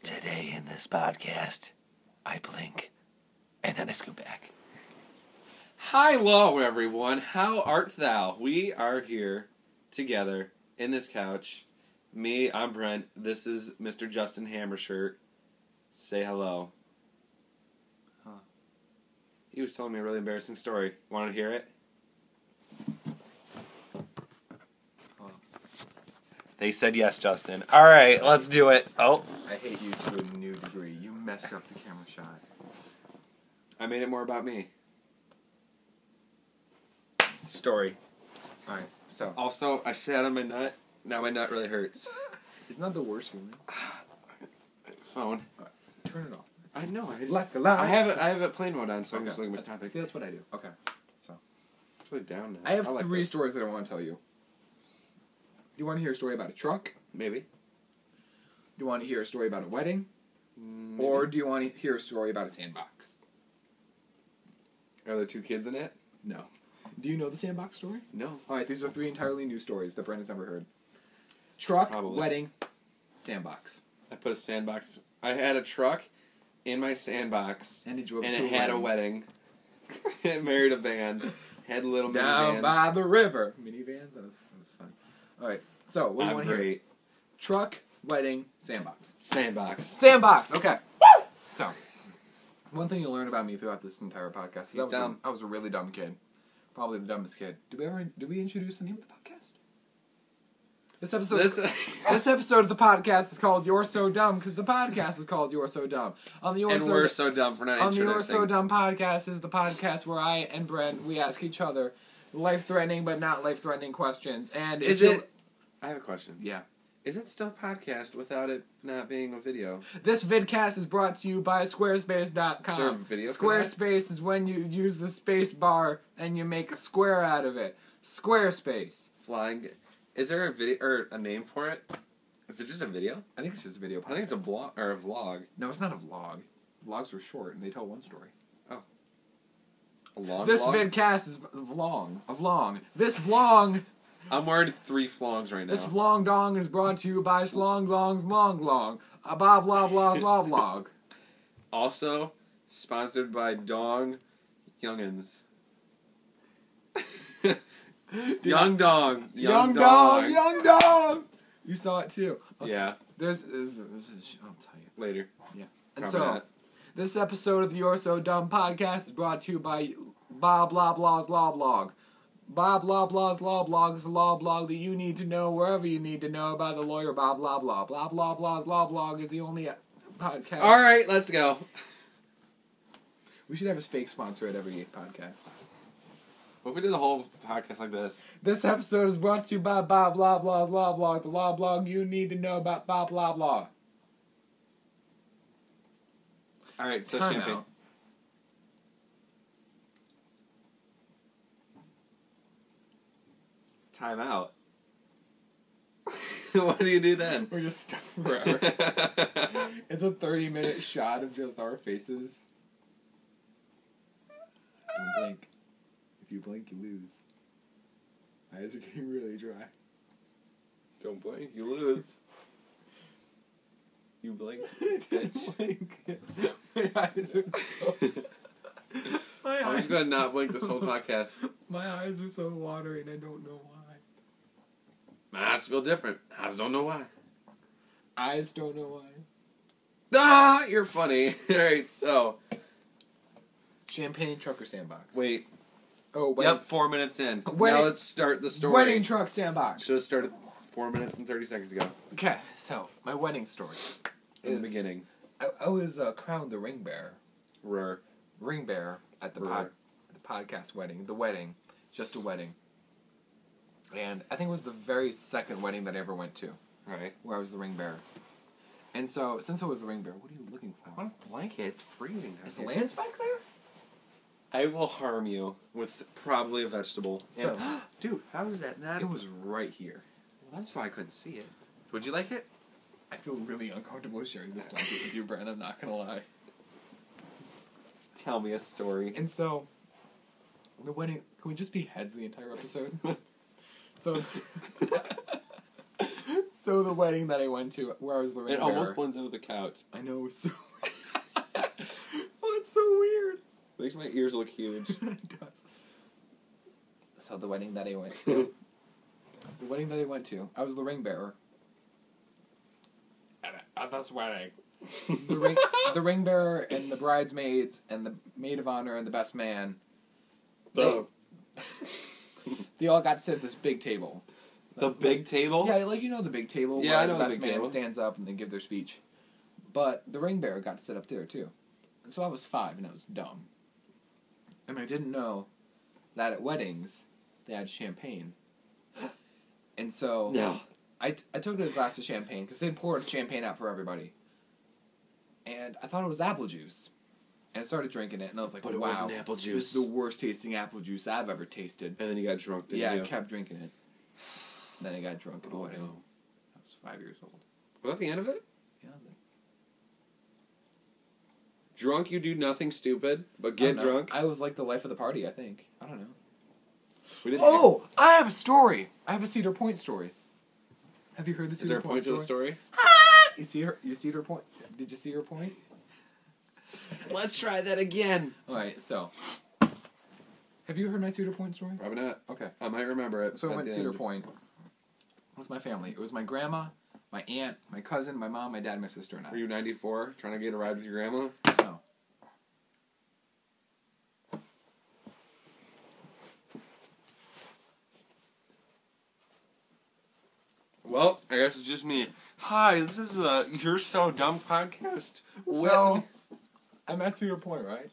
Today in this podcast, I blink, and then I scoot back. Hello, everyone. How art thou? We are here together in this couch. Me, I'm Brent. This is Mr. Justin Hammershirt. Say hello. Huh. He was telling me a really embarrassing story. Want to hear it? Huh. They said yes, Justin. All right, let's do it. Oh. I hate you to a new degree. You messed up the camera shot. I made it more about me. Story. Alright, so. Also, I sat on my nut. Now my nut really hurts. It's not the worst feeling. Phone. Turn it off. I know. I I have it plane mode on, so I'm Okay. just looking at my topic. See, that's what I do. Okay. So. It's really down now. I have like three this. stories that I want to tell you. Do you want to hear a story about a truck? Maybe. Do you want to hear a story about a wedding? Maybe. Or do you want to hear a story about a sandbox? Are there two kids in it? No. Do you know the sandbox story? No. Alright, these are three entirely new stories that Brent has never heard. Truck, Probably. wedding, sandbox. I put a sandbox. I had a truck in my sandbox, And did you and it had a wedding. It married a van. Had little Down minivans. by the river. Minivans? That was fun. Alright, so what do you I'm want to hear? great. Truck, wedding, sandbox. Sandbox. Sandbox, okay. Woo! So, one thing you'll learn about me throughout this entire podcast is He's dumb. I was a really dumb kid. Probably the dumbest kid. Did we introduce the name of the podcast? This episode of the podcast is called You're So Dumb because the podcast is called You're So Dumb. On the You're and So we're so dumb for not on the introducing. You're So Dumb podcast is the podcast where I and Brent, we ask each other life-threatening but not life-threatening questions. And Is if you- it? I have a question. Yeah. Is it still a podcast without it not being a video? This vidcast is brought to you by Squarespace.com. Is there a video for Squarespace is when you use the space bar and you make a square out of it. Squarespace. Flying. Is there a video or a name for it? Is it just a video? I think it's just a video. I think it's a blog or a vlog. No, it's not a vlog. Vlogs are short and they tell one story. A long This vlog? vidcast is a vlog. This vlog, I'm wearing 3 flongs right now. this vlog dong is brought to you by Slong Longs Long Long. A blah blah blah blah blog. Also, sponsored by Dong Youngins. Young Dong. Young dog. You saw it too. Okay. Yeah, There's, I'll tell you. later. And Copy so, that. this episode of the You're So Dumb podcast is brought to you by Bob Blah Blah's Law Blog. Bob Blah Blah's Law Blog is a law blog that you need to know wherever you need to know about the lawyer Bob Blah Blah. Blah Blah Blah's Law Blog is the only podcast. Alright, let's go. We should have a fake sponsor at every podcast. What if we did the whole podcast like this? This episode is brought to you by Bob Blah Blah's Law Blog, the law blog you need to know about Bob Blah Blah. Alright, so Time champagne. out. Time out. What do you do then? We're just stuck forever. It's a 30-minute shot of just our faces. Don't blink. If you blink, you lose. Eyes are getting really dry. Don't blink, you lose. You blinked, bitch. Blink. My eyes are so... I'm just gonna not blink this whole podcast. My eyes are so watery and I don't know why. My eyes feel different. I just don't know why. Eyes don't know why. Ah, you're funny. Alright, so. Champagne truck or sandbox? Wait. Oh, wedding. Yep, 4 minutes in. Wedding- Now let's start the story. Wedding truck sandbox. Should have started 4 minutes and 30 seconds ago. Okay, so my wedding story. In the is- beginning. I was crowned the ring bearer. Rare. Ring bearer at the Right. podcast wedding. The wedding, just a wedding. And I think it was the very second wedding that I ever went to, Right. where I was the ring bearer. And so, since I was the ring bearer, what are you looking for? I want a blanket. It's freezing. Is the Lance back there? I will harm you with probably a vegetable. So, And- dude, how is that not? it was right here. Well, that's why I couldn't see it. Would you like it? I feel really uncomfortable sharing this blanket with you, Brent. I'm not gonna lie. Tell me a story. And so, the wedding. Can we just be heads the entire episode? So, So the wedding that I went to, where I was the ring It bearer, almost blends into the couch. I know it was so. Oh, it's so weird. Makes my ears look huge. It does. So the wedding that I went to, I was the ring bearer. At this wedding, the ring bearer and the bridesmaids and the maid of honor and the best man, they all got to sit at this big table. The big table? Yeah, like the big table. Yeah, where I know the the best big man table. stands up and they give their speech. But the ring bearer got to sit up there too. And so I was 5 and I was dumb. And I didn't know that at weddings they had champagne. And so No. I took a glass of champagne because they'd poured champagne out for everybody. And I thought it was apple juice. And I started drinking it and I was like, But it wow, wasn't apple this juice. is the worst tasting apple juice I've ever tasted. And then you got drunk, didn't Yeah, you? I kept drinking it. Then I got drunk at a Oh, wedding. no. I was 5 years old. Was that the end of it? Yeah, I was like, Drunk, you do nothing stupid, but I get don't know. drunk. I was like the life of the party, I think. I don't know. We didn't Oh, I have a story. I have a Cedar Point story. Have you heard the Is there Cedar a Point point to the story? You see her? You see her point? Did you see her point? Let's try that again. All right. So, have you heard my Cedar Point story? Probably not. Okay. I might remember it. So I at went to the Cedar end. Point with my family. It was my grandma, my aunt, my cousin, my mom, my dad, my sister, and I. Were you 94 trying to get a ride with your grandma? No. Well, I guess it's just me. Hi, this is a You're So Dumb podcast. So, I'm at Cedar Point, right?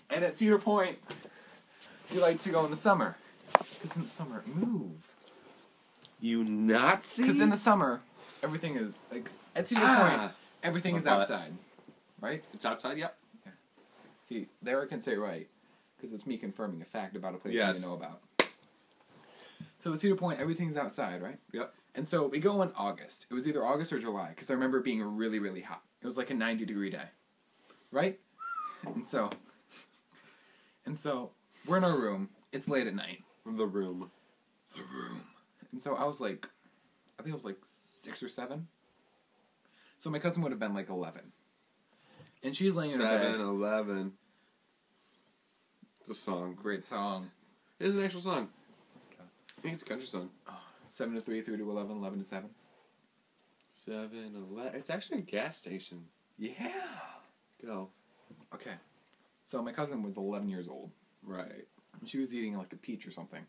And at Cedar Point, you like to go in the summer. Because in the summer, move. You Nazi? Because in the summer, everything is, like, at Cedar Point, everything is Love it. outside. Right? It's outside, yep. See, there I can say right. Because it's me confirming a fact about a place you Yes. didn't know about. So at Cedar Point, everything's outside, right? Yep. And so we go in August. It was either August or July, because I remember it being really, really hot. It was like a 90-degree day. Right? And so we're in our room. It's late at night. The room. And so I was like, I think I was like 6 or 7. So my cousin would have been like 11. And she's laying in her 7, bed. 11. It's a song. Great song. It is an actual song. I think it's a country song. 7 to 3, 3 to 11, 11 to 7. 7, 11. It's actually a gas station. Yeah. Go. Okay. So my cousin was 11 years old. Right. And she was eating like a peach or something.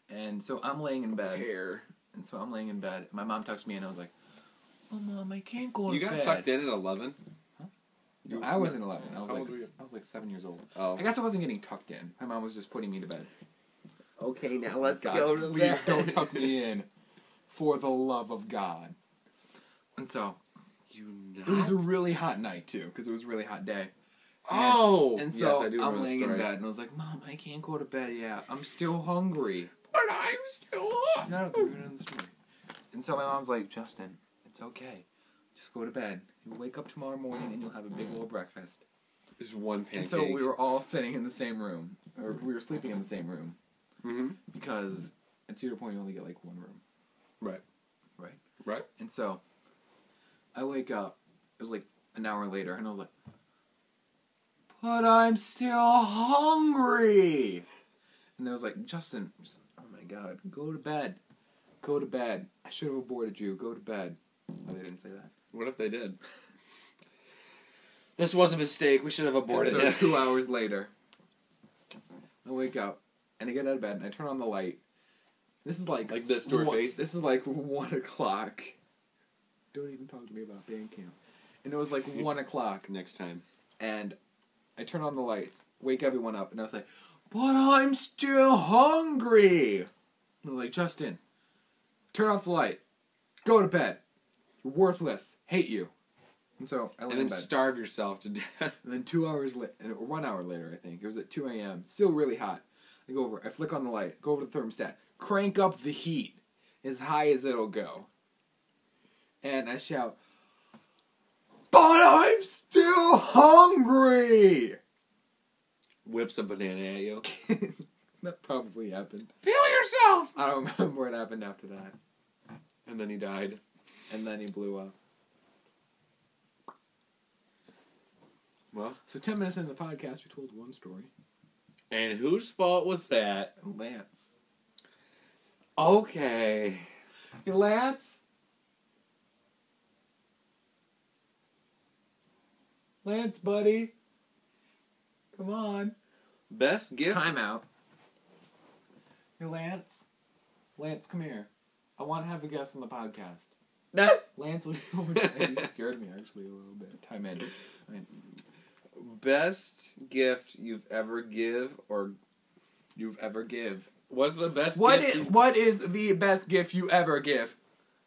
And so I'm laying in bed. Hair. And so I'm laying in bed. My mom tucks me in. I was like, "Oh, Mom, I can't go to You bed." got tucked in at 11? No, I wasn't 11. I was How like old were you? I was like 7 years old. Oh. I guess I wasn't getting tucked in. My mom was just putting me to bed. Okay, now let's God, please don't tuck me in, for the love of God. And so You it was a really hot night too, because it was a really hot day. Oh! And so yes, I do remember I'm the laying in story. bed, and I was like, "Mom, I can't go to bed yet. I'm still hungry." But I'm still up! No, we're gonna end the story. And so my mom's like, "Justin, it's okay. Just go to bed. You'll wake up tomorrow morning and you'll have a big old breakfast." There's one pancake. And so we were all sitting in the same room, or we were sleeping in the same room, Mm-hmm. because at Cedar Point you only get like one room. Right. Right. Right. And so I wake up. It was like an hour later, and I was like, "But I'm still hungry." And I was like, "Justin, oh my God, go to bed. Go to bed. I should have aborted you. Go to bed." Oh, they didn't say that. What if they did? This was a mistake. We should have aborted And so it. 2 hours later, I wake up, and I get out of bed, and I turn on the light. This is like this to her face? This is like 1 o'clock. Don't even talk to me about band camp. And it was like 1 o'clock, Next time. and I turn on the lights, wake everyone up, and I was like, "But I'm still hungry." And they're like, "Justin, turn off the light. Go to bed. You're worthless. Hate you." And so I lay And then in bed. starve yourself to death. And then 2 hours later, or 1 hour later, I think, it was at 2 a.m., still really hot. I go over, I flick on the light, go over to the thermostat, crank up the heat as high as it'll go. And I shout, "But I'm still hungry!" Whips a banana at you. That probably happened. Peel yourself! I don't remember what happened after that. And then he died. And then he blew up. Well, So 10 minutes into the podcast, we told one story. and whose fault was that? Lance. Okay. Hey, Lance? Lance, buddy. Come on. Best gift. Time out. Hey, Lance. Lance, come here. I want to have a guest on the podcast. Lance, will you over there? You scared me, actually, a little bit. Time in. Best gift you've ever give or You've ever give. what's the best What gift is, what is the best gift you ever give?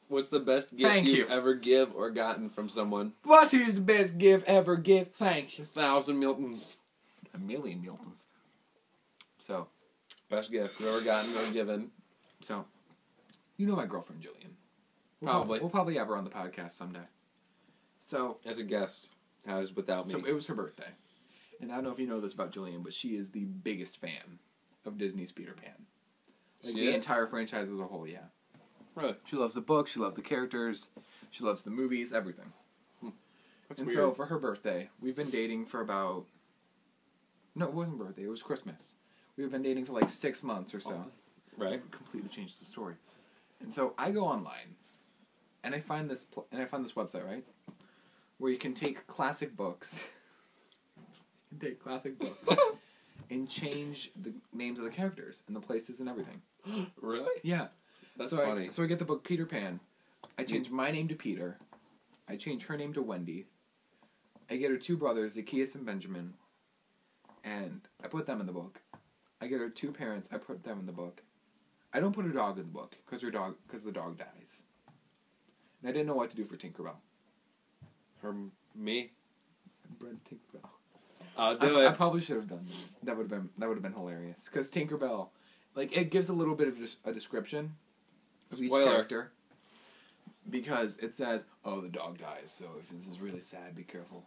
what's the best gift Thank you've you. ever give or gotten from someone? What is the best gift ever give? Thank you. 1,000 Miltons. 1,000,000 Miltons. So, Best gift you've ever gotten or given. you know my girlfriend Jillian. Probably. We'll probably have her on the podcast someday. So, As a guest. As without me. so it was her birthday. And I don't know if you know this about Jillian, but she is the biggest fan of Disney's Peter Pan. Like She the is? entire franchise as a whole, yeah. Really? She loves the book, she loves the characters, she loves the movies, everything. That's And weird. so for her birthday, we've been dating for about... No, it wasn't birthday, it was Christmas. We've been dating for like 6 months or so. Right. It completely changes the story. And so I go online, and I find this website, right? Where you can take classic books... and change the names of the characters and the places and everything. Really? Yeah. That's so funny. So I get the book Peter Pan. I change my name to Peter. I change her name to Wendy. I get her 2 brothers, Zacchaeus and Benjamin. And I put them in the book. I get her 2 parents. I put them in the book. I don't put her dog in the book because the dog dies. And I didn't know what to do for Tinkerbell. Me? Brent Tinkerbell. I'll do it. I probably should have done that. That would have been hilarious. Because Tinkerbell, like, it gives a little bit of just a description of each Spoiler. character. Because it says, "Oh, the dog dies, so if this is really sad, be careful."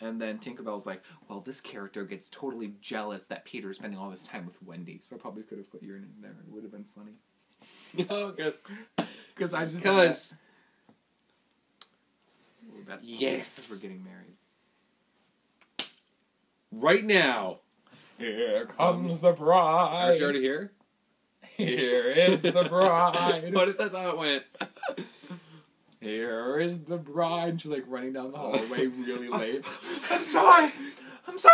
And then Tinkerbell's like, "Well, this character gets totally jealous that Peter's spending all this time with Wendy." So I probably could have put your name there. It would have been funny. No, Because I just because yes, we're getting married. right now. Here comes the bride. Are you already here? Here is the bride. What if that's how it went? Here is the bride. She's like running down the hallway really late. I'm sorry,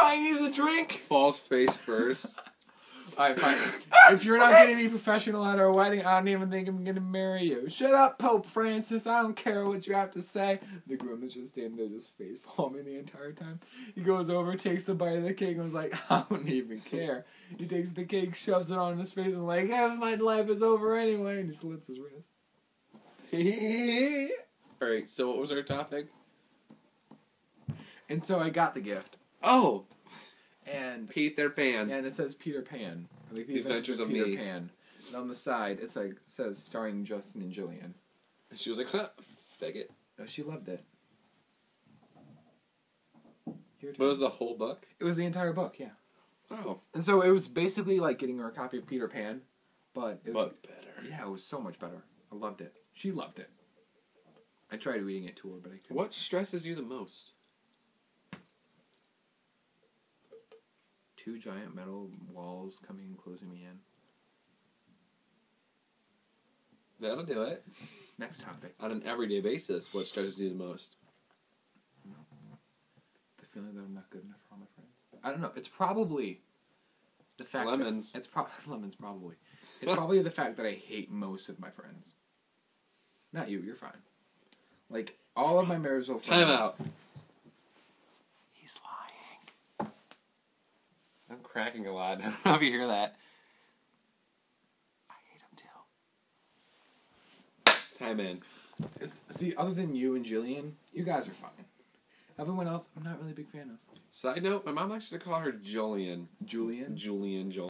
I needed a drink. Falls face first. Alright, fine. If you're not going to be professional at our wedding, I don't even think I'm going to marry you. Shut up, Pope Francis. I don't care what you have to say. The groom is just standing there just face palming the entire time. He goes over, takes a bite of the cake, and was like, I don't even care. He takes the cake, shoves it on his face, and like, my life is over anyway, and he slits his wrist. Alright, so what was our topic? And so I got the gift. Oh! And Peter Pan. it says Peter Pan. Like The Adventures of Peter Me. Pan. And on the side, it's like says starring Justin and Jillian. And she was like, huh, faggot. No, she loved it. Your What turn. was the whole book? It was the entire book, yeah. Oh. And so it was basically like getting her a copy of Peter Pan, but it was, But better. yeah, it was so much better. I loved it. She loved it. I tried reading it to her, but I couldn't. What stresses you the most? 2 giant metal walls coming and closing me in. That'll do it. Next topic. On an everyday basis, what stresses you the most? The feeling that I'm not good enough for all my friends. I don't know. It's probably the fact Lemons. that... Lemons, probably. It's probably the fact that I hate most of my friends. Not you. You're fine. Like, all of my marital friends... Time out. He's lying. I'm cracking a lot. I don't know if you hear that. I hate him too. Time in. See, other than you and Jillian, you guys are fine. Everyone else, I'm not really a big fan of. Side note, my mom likes to call her Jolien. Julian? Julian.